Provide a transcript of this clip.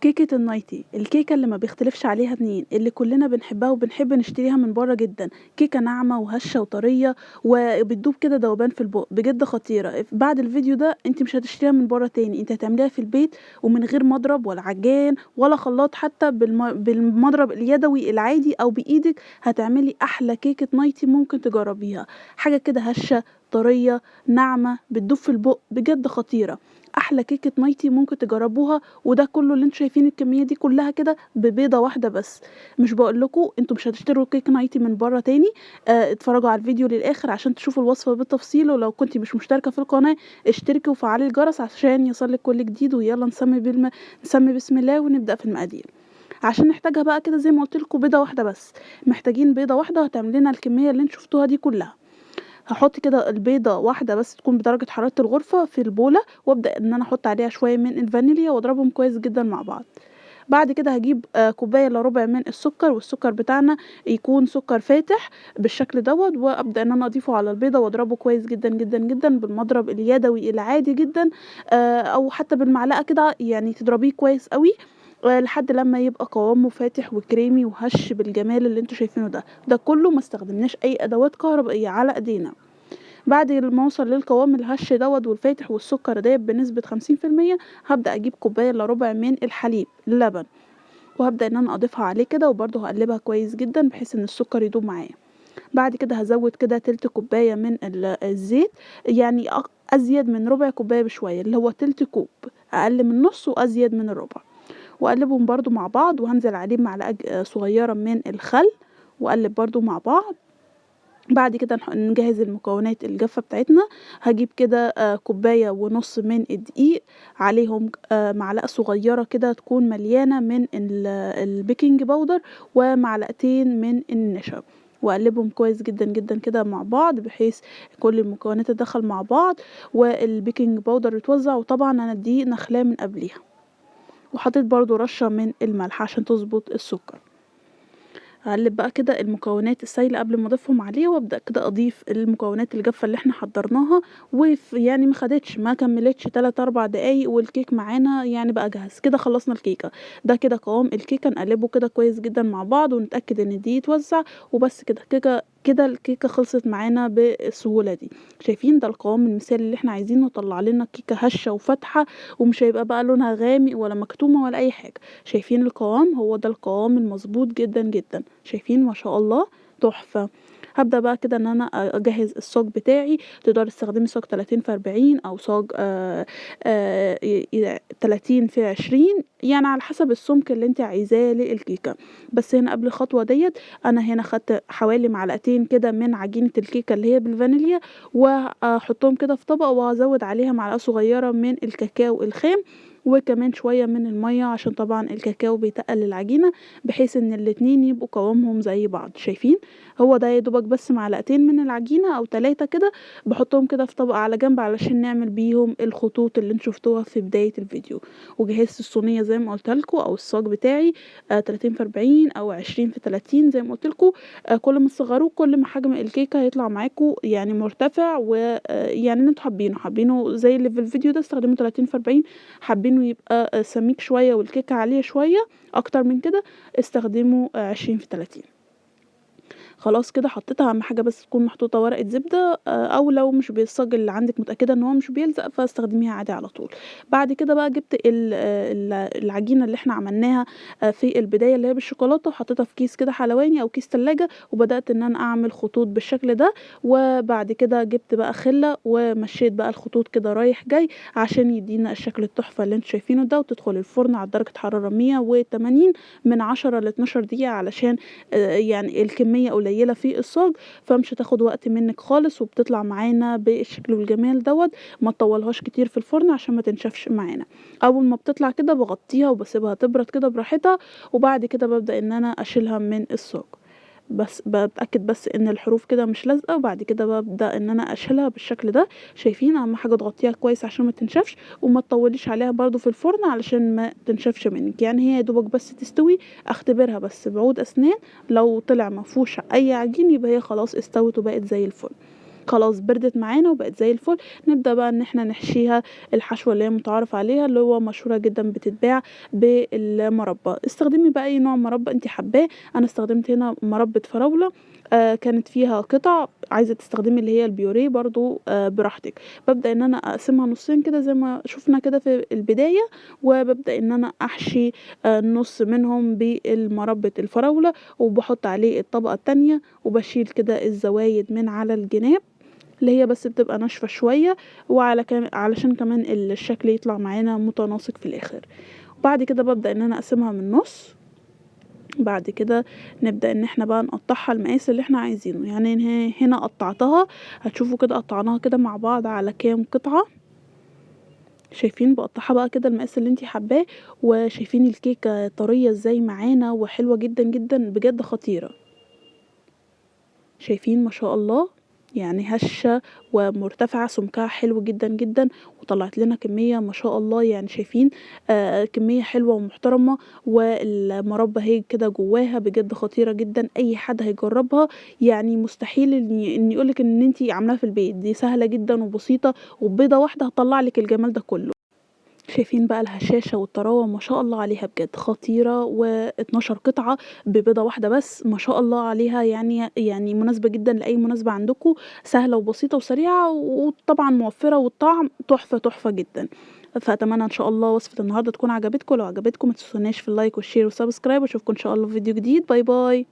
كيكة النايتي، الكيكة اللي ما بيختلفش عليها اتنين، اللي كلنا بنحبها وبنحب نشتريها من برّه جدًا، كيكة ناعمة وهشة وطرية وبتدوب كده دوبان في البُق، بجد خطيرة. بعد الفيديو ده أنتِ مش هتشتريها من برّه تاني، أنتِ هتعمليها في البيت ومن غير مضرب ولا عجان ولا خلاط، حتى بالمضرب اليدوي العادي أو بإيدِك هتعملي أحلى كيكة نايتي ممكن تجربيها، حاجة كده هشة، طرية، ناعمة، بتدوب في البُق، بجد خطيرة. أحلى كيكة نايتي ممكن تجربوها، وده كله اللي انتوا شايفين الكمية دي كلها كده ببيضة واحدة بس. مش بقولكوا انتوا مش هتشتروا كيك نايتي من بره تاني. اتفرجوا على الفيديو للآخر عشان تشوفوا الوصفة بالتفصيل، ولو كنتي مش مشتركة في القناة اشتركي وفعلي الجرس عشان يوصلك كل جديد. ويلا نسمي بسم الله ونبدأ في المقادير. عشان نحتاجها بقى كده زي ما قلتلكوا بيضة واحدة بس، محتاجين بيضة واحدة وهتعمل لنا الكمية اللي انتوا شفتوها دي كلها. هاحط كده البيضة واحدة بس تكون بدرجة حرارة الغرفة في البولة، وابدأ ان انا احط عليها شوية من الفانيليا واضربهم كويس جدا مع بعض. بعد كده هاجيب كوباية الا ربع من السكر، والسكر بتاعنا يكون سكر فاتح بالشكل دوت، وابدأ ان انا اضيفه على البيضة واضربه كويس جدا جدا جدا بالمضرب اليدوي العادي جدا، او حتى بالمعلقة كده يعني تضربيه كويس قوي لحد لما يبقى قوامه فاتح وكريمي وهش بالجمال اللي انتوا شايفينه ده كله ما استخدمناش اي ادوات كهربائية على ايدينا. بعد ما اوصل للقوام الهش دوت والفاتح والسكر دايب بنسبة 50%، هبدأ اجيب كوباية الا ربع من الحليب اللبن، وهبدأ ان انا اضيفها عليه كده وبرده هقلبها كويس جدا بحيث ان السكر يدوب معايا. بعد كده هزود كده تلت كوباية من الزيت، يعني ازيد من ربع كوباية بشوية، اللي هو تلت كوب، اقل من نص وازيد من الربع. واقلبهم برضو مع بعض، وهنزل عليه معلقة صغيرة من الخل، واقلب برضو مع بعض. بعد كده نجهز المكونات الجافة بتاعتنا. هجيب كده كوباية ونص من الدقيق، عليهم معلقة صغيرة كده تكون مليانة من البيكنج باودر، ومعلقتين من النشا، واقلبهم كويس جدا جدا كده مع بعض بحيث كل المكونات تدخل مع بعض والبيكنج باودر يتوزع. وطبعا انا الدقيق نخلاه من قبليها، وحطيت برضو رشة من الملح عشان تظبط السكر. هقلب بقى كده المكونات السايلة قبل ما اضيفهم عليه، وابدأ كده اضيف المكونات الجافة اللي احنا حضرناها، يعني ما كملتش 3 4 دقايق والكيك معانا يعني بقى جاهز كده. خلصنا الكيكة. ده كده قوام الكيكة، نقلبه كده كويس جدا مع بعض ونتأكد ان دي يتوزع، وبس كده كده الكيكة خلصت معانا بالسهولة دي. شايفين ده القوام المثالي اللي احنا عايزينه، طلع لنا كيكة هشة وفاتحة، ومش هيبقى بقى لونها غامق ولا مكتومة ولا اي حاجة. شايفين القوام؟ هو ده القوام المظبوط جدا جدا. شايفين ما شاء الله؟ تحفة. هبدأ بقى كده ان انا اجهز الصاج بتاعي. تقدري تستخدمي صاج 30 في 40 او صاج 30 في 20، يعني على حسب السمك اللي انت عايزاه للكيكة. بس هنا قبل الخطوة ديت انا هنا خدت حوالي معلقتين كده من عجينة الكيكة اللي هي بالفانيليا، واحطهم كده في طبق، وهزود عليها معلقة صغيرة من الكاكاو الخام، وكمان شوية من المية عشان طبعا الكاكاو بيتقل العجينة، بحيث ان الاتنين يبقوا قوامهم زي بعض. شايفين؟ هو ده يا دوبك بس معلقتين من العجينة او 3 كده، بحطهم كده في طبق على جنب علشان نعمل بيهم الخطوط اللي انتوا شفتوها في بداية الفيديو. وجهزت الصينية زي ما قلت لكم او الصاج بتاعي 30 في 40 او 20 في 30 زي ما قلت لكم. كل ما تصغروه كل ما حجم الكيكة هيطلع معاكم يعني مرتفع، ويعني اللي انتوا حابينه زي اللي في الفيديو ده استخدموا 30 في 40. حابينه يبقى سميك شوية والكيكة عالية شوية اكتر من كده، استخدموا 20 في 30. خلاص كده حطيتها. اهم حاجه بس تكون محطوطه ورقه زبده، او لو مش بالصاج اللي عندك متاكده ان هو مش بيلزق فاستخدميها عادي على طول. بعد كده بقى جبت العجينه اللي احنا عملناها في البدايه اللي هي بالشوكولاته، وحطيتها في كيس كده حلواني او كيس تلاجة، وبدات ان انا اعمل خطوط بالشكل ده. وبعد كده جبت بقى خله ومشيت بقى الخطوط كده رايح جاي عشان يدينا الشكل التحفه اللي انتوا شايفينه ده. وتدخل الفرن على درجه حراره 180 من 10 ل 12 دقيقه، علشان يعني الكميه قليله في الصاج، فمش هتاخد وقت منك خالص، وبتطلع معانا بالشكل والجمال دوت. ما تطولهاش كتير في الفرن عشان ما تنشفش معانا. اول ما بتطلع كده بغطيها وبسيبها تبرد كده براحتها، وبعد كده ببدأ ان انا اشيلها من الصاج. بس بتأكد بس ان الحروف كده مش لازقه، وبعد كده ببدأ ان انا اشيلها بالشكل ده. شايفين؟ اهم حاجه تغطيها كويس عشان ما تنشفش، وما تطوليش عليها برضو في الفرن علشان ما تنشفش منك. يعني هي يا دوبك بس تستوي. اختبرها بس بعود اسنان، لو طلع ما فيهوش اي عجين يبقى هي خلاص استوت وبقت زي الفل. خلاص بردت معانا وبقت زي الفل. نبدأ بقى إن إحنا نحشيها الحشوة اللي هي متعارف عليها، اللي هو مشهورة جدًا بتتباع بالمربى. استخدمي بقى أي نوع مربى أنتِ حاباه. أنا استخدمت هنا مربى فراولة كانت فيها قطع، عايزة تستخدمي اللي هي البيوريه برضه براحتك. بابدأ إن أنا أقسمها نصين كده زي ما شُفنا كده في البداية، وبابدأ إن أنا أحشي نُص منهم بالمربى الفراولة، وباحط عليه الطبقة التانية، وباشيل كده الزوايد من على الجناب اللي هي بس بتبقى ناشفة شوية، علشان كمان الشكل يطلع معانا متناسق في الآخر. وبعد كده بابدأ إن أنا أقسمها من النُص. بعد كده نبدأ إن إحنا بقى نقطّعها المقاس اللي إحنا عايزينه. يعني هنا قطّعتها، هتشوفوا كده قطّعناها كده مع بعض على كام قطعة. شايفين باقطّعها بقى كده المقاس اللي أنتِ حاباه، وشايفين الكيكة طرية إزاي معانا وحلوة جدًا، جدًا، بجد خطيرة. شايفين ما شاء الله، يعني هشة ومرتفعة، سمكها حلو جدًا، جدًا، وطلّعت لنا كمية ما شاء الله. يعني شايفين كمية حلوة ومحترمة، والمربى أهي كده جواها بجد خطيرة جدًا. أي حد هيجرّبها يعني مستحيل إن يقول لِك إن أنتِ عاملاها في البيت، دي سهلة جدًا وبسيطة، وببيضة واحدة هتطلّع لِك الجمال ده كلّه. شايفين بقى الهشاشة والطراوة ما شاء الله عليها بجد خطيرة، و12 قطعة ببيضة واحدة بس ما شاء الله عليها. يعني مناسبة جدًا لأي مناسبة عندكم، سهلة وبسيطة وسريعة، وطبعًا موفّرة، والطعم تحفة، تحفة جدًا. فأتمنى إن شاء الله وصفة النهارده تكون عجبتكم. لو عجبتكم ما تنسوناش في اللايك والشير والسبسكرايب، واشوفكم إن شاء الله في فيديو جديد. باي باي.